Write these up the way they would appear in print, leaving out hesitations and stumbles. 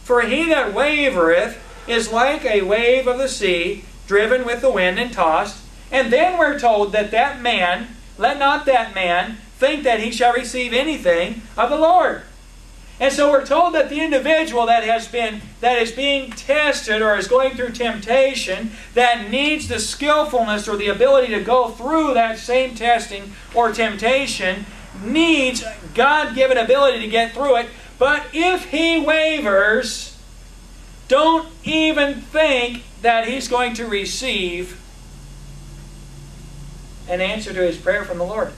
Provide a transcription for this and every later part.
For he that wavereth is like a wave of the sea, driven with the wind and tossed. And then we're told that that man, let not that man think that he shall receive anything of the Lord. And so we're told that the individual that is being tested or is going through temptation, that needs the skillfulness or the ability to go through that same testing or temptation, needs God-given ability to get through it. But if he wavers, don't even think that he's going to receive an answer to his prayer from the Lord.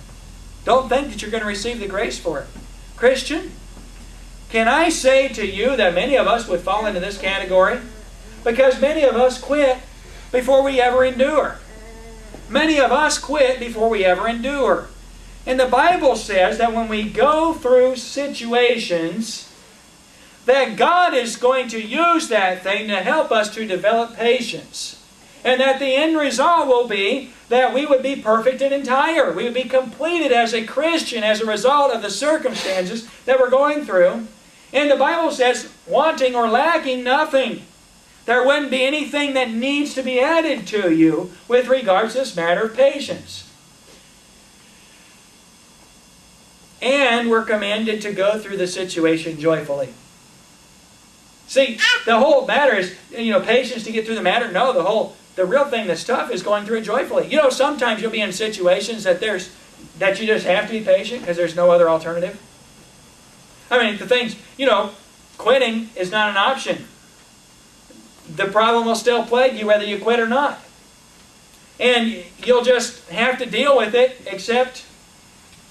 Don't think that you're going to receive the grace for it. Christian, can I say to you that many of us would fall into this category? Because many of us quit before we ever endure. Many of us quit before we ever endure. And the Bible says that when we go through situations, that God is going to use that thing to help us to develop patience. And that the end result will be that we would be perfect and entire. We would be completed as a Christian as a result of the circumstances that we're going through. And the Bible says, wanting or lacking nothing. There wouldn't be anything that needs to be added to you with regards to this matter of patience. And we're commanded to go through the situation joyfully. See, the whole matter is, patience to get through the matter. No, the real thing that's tough is going through it joyfully. Sometimes you'll be in situations that you just have to be patient because there's no other alternative. I mean, the things, quitting is not an option. The problem will still plague you whether you quit or not. And you'll just have to deal with it, except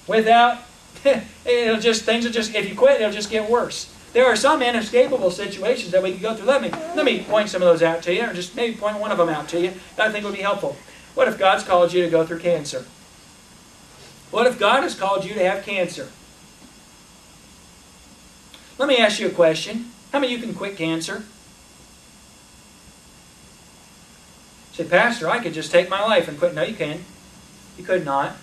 without, if you quit, it'll just get worse. There are some inescapable situations that we can go through. Let me point some of those out to you, or just maybe point one of them out to you that I think would be helpful. What if God's called you to go through cancer? What if God has called you to have cancer? Let me ask you a question. How many of you can quit cancer? Say, Pastor, I could just take my life and quit. No, you can. You could not.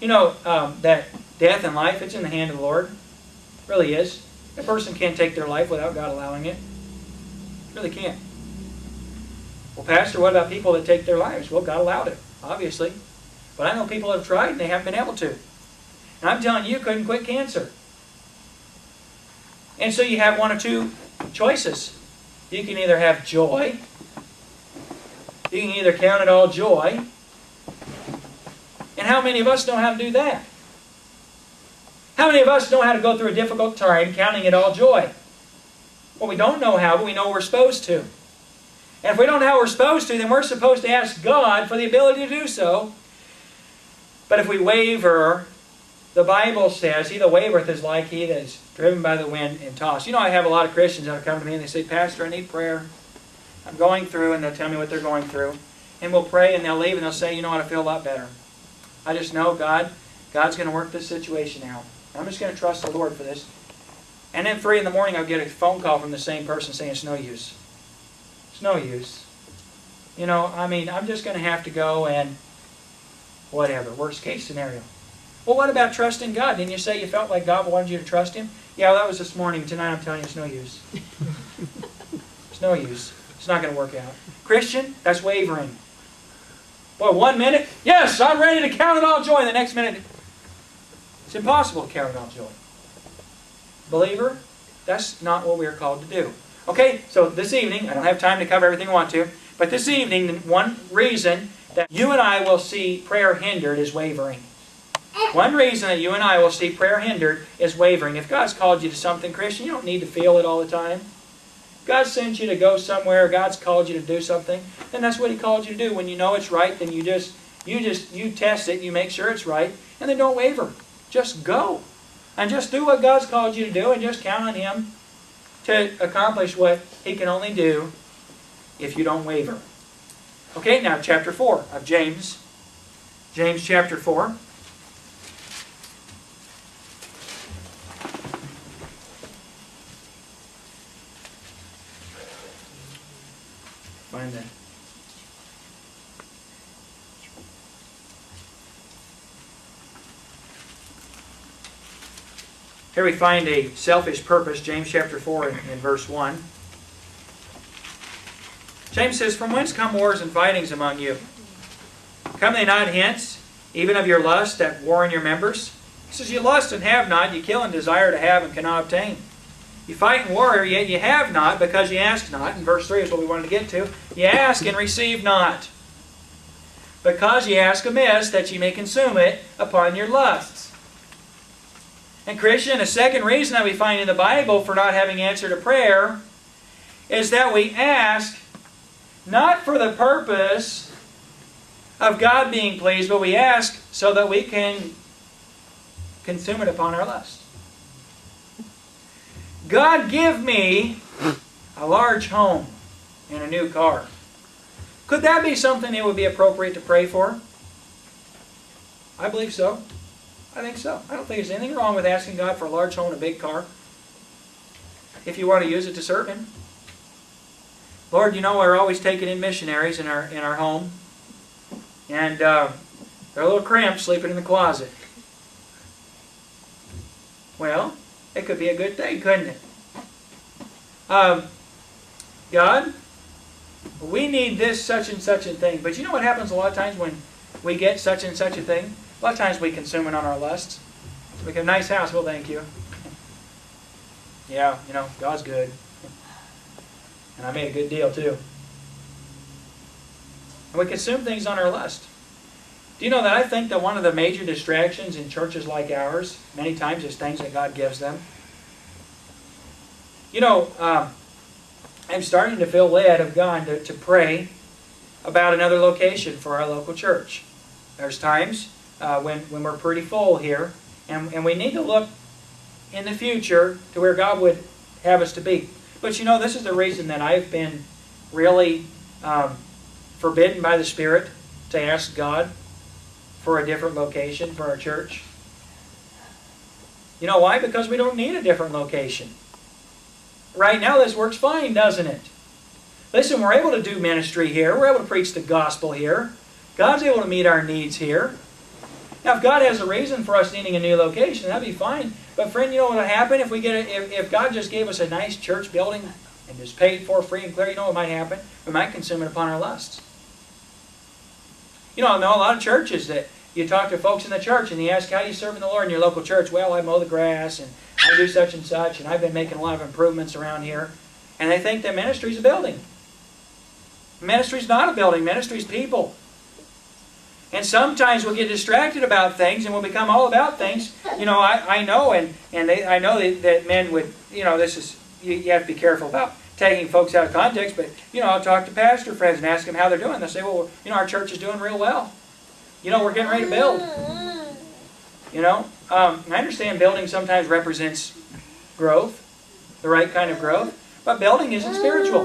That death and life, it's in the hand of the Lord. It really is. A person can't take their life without God allowing it. Really can't. Well, Pastor, what about people that take their lives? Well, God allowed it, obviously. But I know people have tried and they haven't been able to. And I'm telling you, couldn't quit cancer. And so you have one or two choices. You can either have joy. You can either count it all joy. And how many of us know how to do that? How many of us know how to go through a difficult time counting it all joy? Well, we don't know how, but we know we're supposed to. And if we don't know how we're supposed to, then we're supposed to ask God for the ability to do so. But if we waver, the Bible says, he that wavereth is like he that is driven by the wind and tossed. I have a lot of Christians that come to me and they say, Pastor, I need prayer. I'm going through, and they'll tell me what they're going through. And we'll pray, and they'll leave, and they'll say, you know what, I feel a lot better. I just know God's going to work this situation out. I'm just going to trust the Lord for this. And then 3 in the morning, I'll get a phone call from the same person saying, it's no use. It's no use. I'm just going to have to go and whatever, worst case scenario. Well, what about trusting God? Didn't you say you felt like God wanted you to trust Him? Yeah, well, that was this morning. Tonight I'm telling you it's no use. It's no use. It's not going to work out. Christian, that's wavering. Boy, 1 minute, yes, I'm ready to count it all joy. And the next minute, it's impossible to count it all joy. Believer, that's not what we are called to do. Okay, so this evening, I don't have time to cover everything I want to, but this evening, one reason that you and I will see prayer hindered is wavering. One reason that you and I will see prayer hindered is wavering. If God's called you to something, Christian, you don't need to feel it all the time. God sent you to go somewhere, God's called you to do something, then that's what He called you to do. When you know it's right, then you test it, you make sure it's right, and then don't waver. Just go. And just do what God's called you to do, and just count on Him to accomplish what He can only do if you don't waver. Okay, now chapter 4 of James. James chapter 4. Find that. Here we find a selfish purpose, James chapter 4 in verse 1. James says, "From whence come wars and fightings among you? Come they not hence, even of your lust that war in your members?" He says, "You lust and have not, you kill and desire to have and cannot obtain. You fight and war, yet you have not, because you ask not." And verse 3 is what we wanted to get to. "You ask and receive not, because ye ask amiss, that ye may consume it upon your lusts." And Christian, a second reason that we find in the Bible for not having answer to prayer is that we ask not for the purpose of God being pleased, but we ask so that we can consume it upon our lust. God, give me a large home and a new car. Could that be something that would be appropriate to pray for? I believe so. I think so. I don't think there's anything wrong with asking God for a large home and a big car if you want to use it to serve Him. Lord, you know we're always taking in missionaries in our home, and they're a little cramped sleeping in the closet. Well, it could be a good thing, couldn't it? God, we need this such and such a thing. But you know what happens a lot of times when we get such and such a thing? A lot of times we consume it on our lusts. We get a nice house, well, thank you. Yeah, you know, God's good. And I made a good deal too. And we consume things on our lust. Do you know that I think that one of the major distractions in churches like ours, many times, is things that God gives them? You know, I'm starting to feel led of God to pray about another location for our local church. There's times when we're pretty full here, and we need to look in the future to where God would have us to be. But you know, this is the reason that I've been really forbidden by the Spirit to ask God for a different location for our church. You know why? Because we don't need a different location. Right now this works fine, doesn't it? Listen, we're able to do ministry here. We're able to preach the gospel here. God's able to meet our needs here. Now if God has a reason for us needing a new location, that'd be fine. But friend, you know what would happen if if God just gave us a nice church building and just paid for free and clear? You know what might happen? We might consume it upon our lusts. You know, I know a lot of churches that you talk to folks in the church and you ask, how are you serving the Lord in your local church? Well, I mow the grass and I do such and such, and I've been making a lot of improvements around here. And they think that ministry's a building. Ministry's not a building. Ministry's people. And sometimes we'll get distracted about things and we'll become all about things. You know, I know, I know that men would, you know, this is, you have to be careful about taking folks out of context, but, you know, I'll talk to pastor friends and ask them how they're doing. They'll say, well, you know, our church is doing real well. You know, we're getting ready to build. You know, I understand building sometimes represents growth, the right kind of growth, but building isn't spiritual.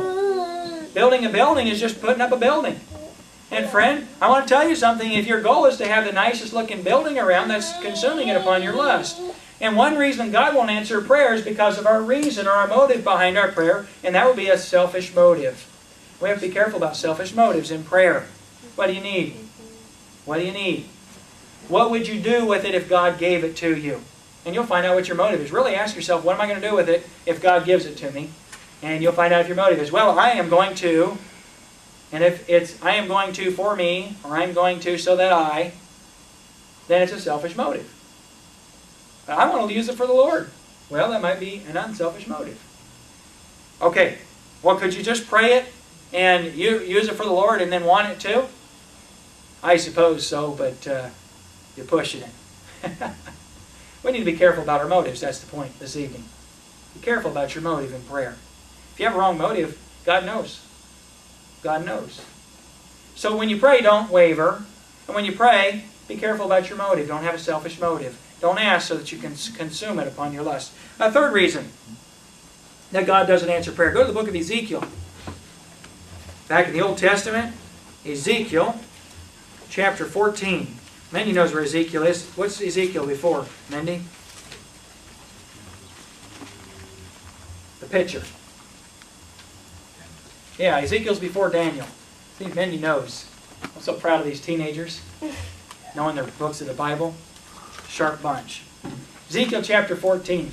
Building a building is just putting up a building. And friend, I want to tell you something. If your goal is to have the nicest looking building around, that's consuming it upon your lust. And one reason God won't answer prayer is because of our reason or our motive behind our prayer, and that would be a selfish motive. We have to be careful about selfish motives in prayer. What do you need? What do you need? What would you do with it if God gave it to you? And you'll find out what your motive is. Really ask yourself, what am I going to do with it if God gives it to me? And you'll find out if your motive is, well, I am going to, and if it's I am going to for me, or I am going to so that I, then it's a selfish motive. But I want to use it for the Lord. Well, that might be an unselfish motive. Okay, well, could you just pray it and you use it for the Lord and then want it too? I suppose so, but you're pushing it. We need to be careful about our motives. That's the point this evening. Be careful about your motive in prayer. If you have a wrong motive, God knows. God knows. So when you pray, don't waver. And when you pray, be careful about your motive. Don't have a selfish motive. Don't ask so that you can consume it upon your lust. A third reason that God doesn't answer prayer. Go to the book of Ezekiel. Back in the Old Testament, Ezekiel chapter 14. Mindy knows where Ezekiel is. What's Ezekiel before, Mindy? The picture. Yeah, Ezekiel's before Daniel. See, Mindy knows. I'm so proud of these teenagers, knowing their books of the Bible. Sharp bunch. Ezekiel chapter 14.